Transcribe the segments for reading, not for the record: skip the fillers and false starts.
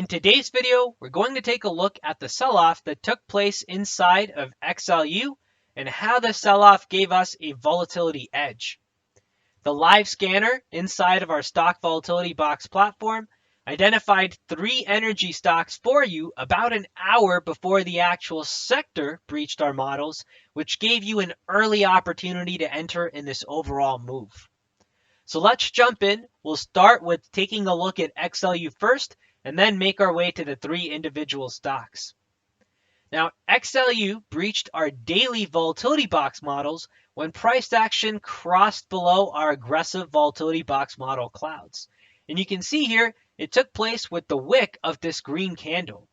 In today's video, we're going to take a look at the sell-off that took place inside of XLU and how the sell-off gave us a volatility edge. The live scanner inside of our stock volatility box platform identified 3 energy stocks for you about an hour before the actual sector breached our models, which gave you an early opportunity to enter in this overall move. So let's jump in. We'll start with taking a look at XLU first and then make our way to the 3 individual stocks. Now, XLU breached our daily volatility box models when price action crossed below our aggressive volatility box model clouds. And you can see here, it took place with the wick of this green candle.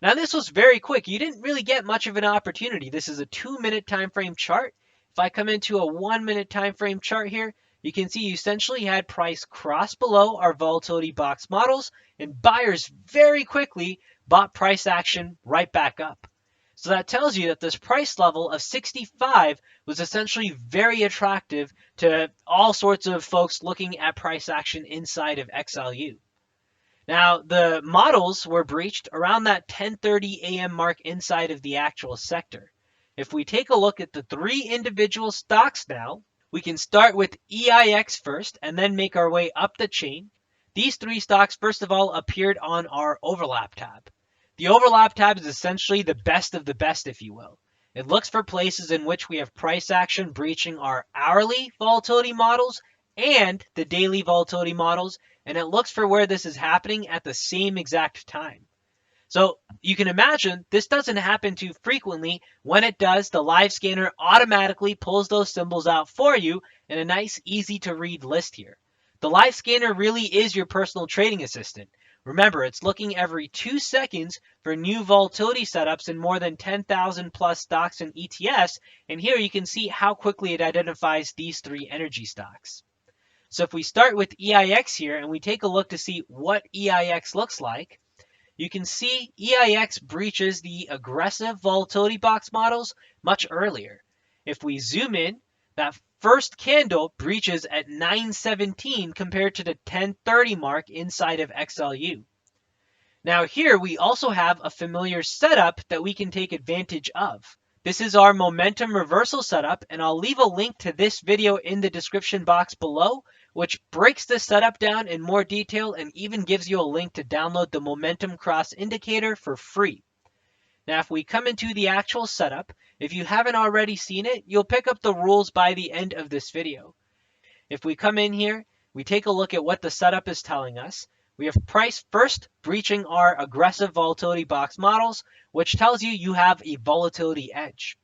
Now, this was very quick. You didn't really get much of an opportunity. This is a 2-minute time frame chart. If I come into a 1-minute time frame chart here, you can see you essentially had price cross below our volatility box models, and buyers very quickly bought price action right back up. So that tells you that this price level of 65 was essentially very attractive to all sorts of folks looking at price action inside of XLU. Now, the models were breached around that 10:30 a.m. mark inside of the actual sector. If we take a look at the 3 individual stocks now, we can start with EIX first and then make our way up the chain. These 3 stocks, first of all, appeared on our overlap tab. The overlap tab is essentially the best of the best, if you will. It looks for places in which we have price action breaching our hourly volatility models and the daily volatility models, and it looks for where this is happening at the same exact time. So you can imagine this doesn't happen too frequently. When it does, the live scanner automatically pulls those symbols out for you in a nice, easy to read list here. The live scanner really is your personal trading assistant. Remember, it's looking every 2 seconds for new volatility setups in more than 10,000 plus stocks and ETFs. And here you can see how quickly it identifies these 3 energy stocks. So if we start with EIX here and we take a look to see what EIX looks like, you can see EIX breaches the aggressive volatility box models much earlier. If we zoom in, that first candle breaches at 9:17 compared to the 10:30 mark inside of XLU. Now here we also have a familiar setup that we can take advantage of. This is our momentum reversal setup, and I'll leave a link to this video in the description box below, which breaks this setup down in more detail and even gives you a link to download the momentum cross indicator for free. Now, if we come into the actual setup, if you haven't already seen it, you'll pick up the rules by the end of this video. If we come in here, we take a look at what the setup is telling us. We have price first breaching our aggressive volatility box models, which tells you you have a volatility edge.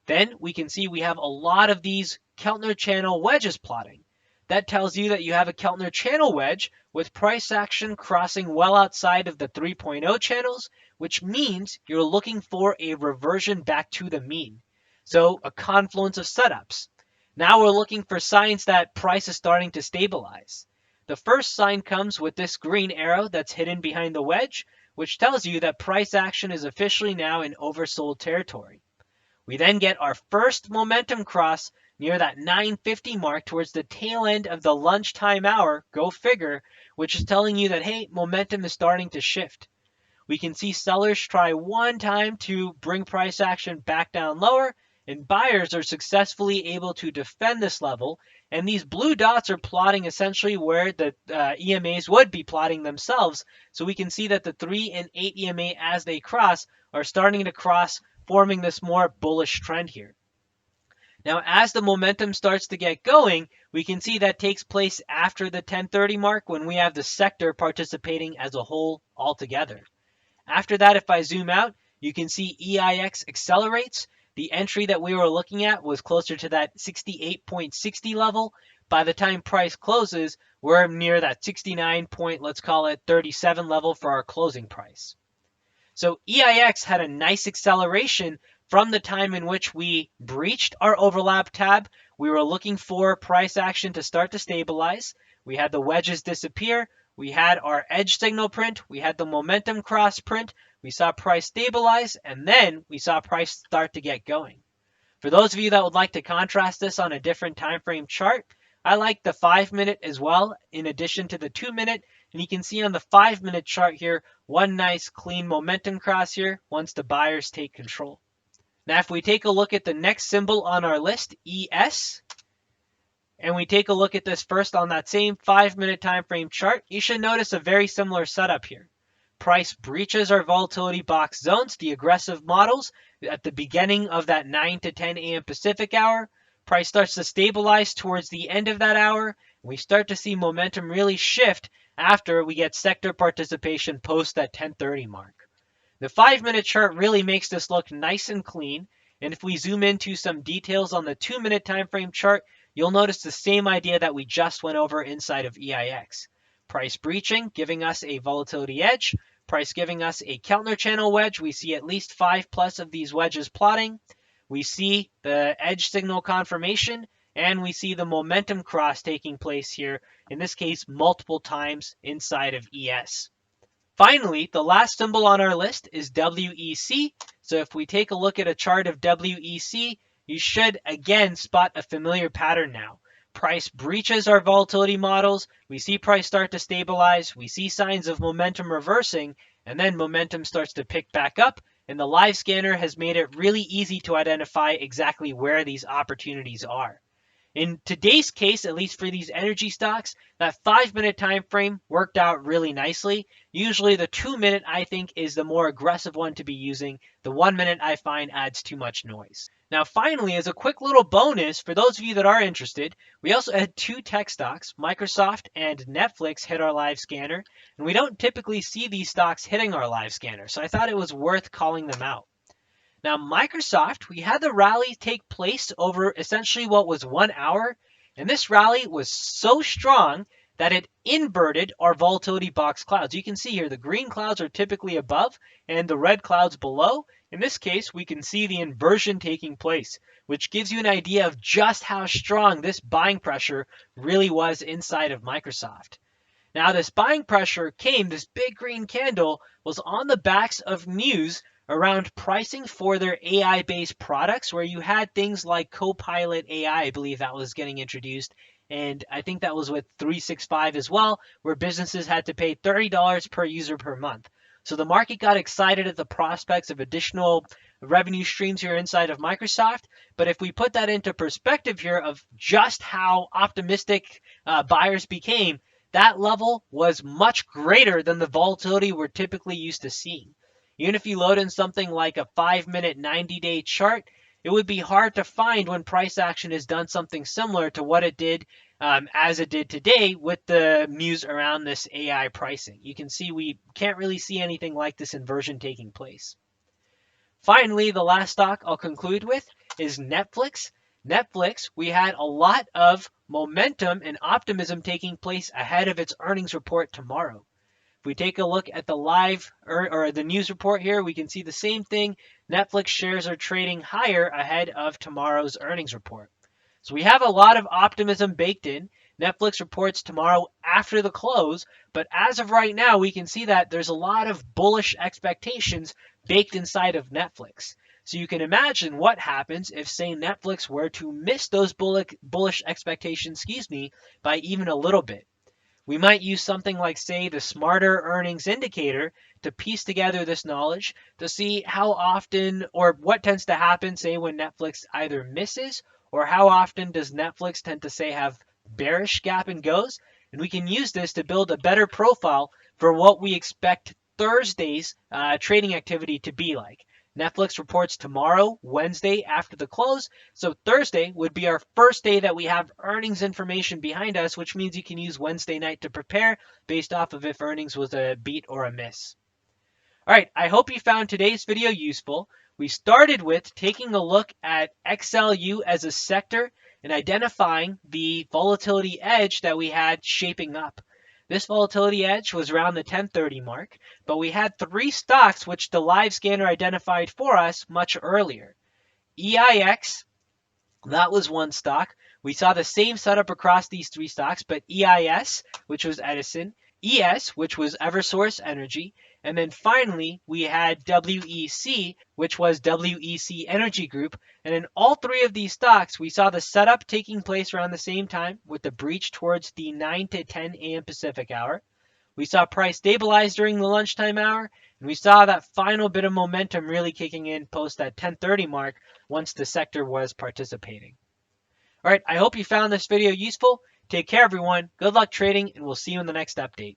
Then we can see we have a lot of these Keltner channel wedges plotting. That tells you that you have a Keltner channel wedge with price action crossing well outside of the 3.0 channels, which means you're looking for a reversion back to the mean. So a confluence of setups. Now we're looking for signs that price is starting to stabilize. The first sign comes with this green arrow that's hidden behind the wedge, which tells you that price action is officially now in oversold territory. We then get our first momentum cross near that 9:50 mark towards the tail end of the lunchtime hour, go figure, which is telling you that, hey, momentum is starting to shift. We can see sellers try one time to bring price action back down lower, and buyers are successfully able to defend this level, and these blue dots are plotting essentially where the EMAs would be plotting themselves. So we can see that the 3 and 8 EMA as they cross are starting to cross, forming this more bullish trend here. Now, as the momentum starts to get going, we can see that takes place after the 10:30 mark when we have the sector participating as a whole altogether. After that, if I zoom out, you can see EIX accelerates. The entry that we were looking at was closer to that 68.60 level. By the time price closes, we're near that 69 point, let's call it 37 level for our closing price. So EIX had a nice acceleration from the time in which we breached our overlap tab. We were looking for price action to start to stabilize. We had the wedges disappear. We had our edge signal print. We had the momentum cross print. We saw price stabilize, and then we saw price start to get going. For those of you that would like to contrast this on a different time frame chart, I like the 5-minute as well, in addition to the 2-minute, And you can see on the 5-minute chart here, one nice clean momentum cross here once the buyers take control. Now, if we take a look at the next symbol on our list, ES, and we take a look at this first on that same 5-minute time frame chart, you should notice a very similar setup here. Price breaches our volatility box zones, the aggressive models, at the beginning of that 9 to 10 a.m. Pacific hour. Price starts to stabilize towards the end of that hour. And we start to see momentum really shift after we get sector participation post that 10:30 mark. The 5-minute chart really makes this look nice and clean. And if we zoom into some details on the 2-minute time frame chart, you'll notice the same idea that we just went over inside of EIX. Price breaching, giving us a volatility edge. Price giving us a Keltner channel wedge. We see at least 5+ of these wedges plotting. We see the edge signal confirmation, and we see the momentum cross taking place here, in this case, multiple times inside of ES. Finally, the last symbol on our list is WEC. So if we take a look at a chart of WEC, you should again spot a familiar pattern now. Price breaches our volatility models. We see price start to stabilize. We see signs of momentum reversing, and then momentum starts to pick back up. And the live scanner has made it really easy to identify exactly where these opportunities are. In today's case, at least for these energy stocks, that 5-minute time frame worked out really nicely. Usually the 2-minute, I think, is the more aggressive one to be using. The 1-minute, I find, adds too much noise. Now, finally, as a quick little bonus, for those of you that are interested, we also had 2 tech stocks, Microsoft and Netflix, hit our live scanner. And we don't typically see these stocks hitting our live scanner, so I thought it was worth calling them out. Now, Microsoft, we had the rally take place over essentially what was 1 hour, and this rally was so strong that it inverted our volatility box clouds. You can see here the green clouds are typically above and the red clouds below. In this case, we can see the inversion taking place, which gives you an idea of just how strong this buying pressure really was inside of Microsoft. Now, this buying pressure came, this big green candle was on the backs of news around pricing for their AI-based products, where you had things like Copilot AI, I believe that was getting introduced, and I think that was with 365 as well, where businesses had to pay $30 per user per month. So the market got excited at the prospects of additional revenue streams here inside of Microsoft. But if we put that into perspective here of just how optimistic buyers became, that level was much greater than the volatility we're typically used to seeing. Even if you load in something like a 5-minute 90-day chart, it would be hard to find when price action has done something similar to what it did as it did today with the news around this AI pricing. You can see we can't really see anything like this inversion taking place. Finally, the last stock I'll conclude with is Netflix. Netflix, we had a lot of momentum and optimism taking place ahead of its earnings report tomorrow. If we take a look at the live or the news report here, we can see the same thing. Netflix shares are trading higher ahead of tomorrow's earnings report. So we have a lot of optimism baked in. Netflix reports tomorrow after the close, but as of right now, we can see that there's a lot of bullish expectations baked inside of Netflix. So you can imagine what happens if, say, Netflix were to miss those bullish expectations, by even a little bit. We might use something like, say, the Smarter Earnings Indicator to piece together this knowledge to see how often or what tends to happen, say, when Netflix either misses, or how often does Netflix tend to, say, have bearish gap and goes. And we can use this to build a better profile for what we expect Thursday's trading activity to be like. Netflix reports tomorrow, Wednesday, after the close. So Thursday would be our first day that we have earnings information behind us, which means you can use Wednesday night to prepare based off of if earnings was a beat or a miss. All right, I hope you found today's video useful. We started with taking a look at XLU as a sector and identifying the volatility edge that we had shaping up. This volatility edge was around the 10:30 mark, but we had 3 stocks which the live scanner identified for us much earlier. EIX, that was one stock. We saw the same setup across these 3 stocks, but EIS, which was Edison, ES, which was Eversource Energy, and then finally we had WEC, which was WEC Energy Group. And in all 3 of these stocks, we saw the setup taking place around the same time with the breach towards the 9 to 10 a.m. Pacific hour. We saw price stabilize during the lunchtime hour, and we saw that final bit of momentum really kicking in post that 10:30 mark once the sector was participating. All right, I hope you found this video useful. Take care, everyone. Good luck trading, and we'll see you in the next update.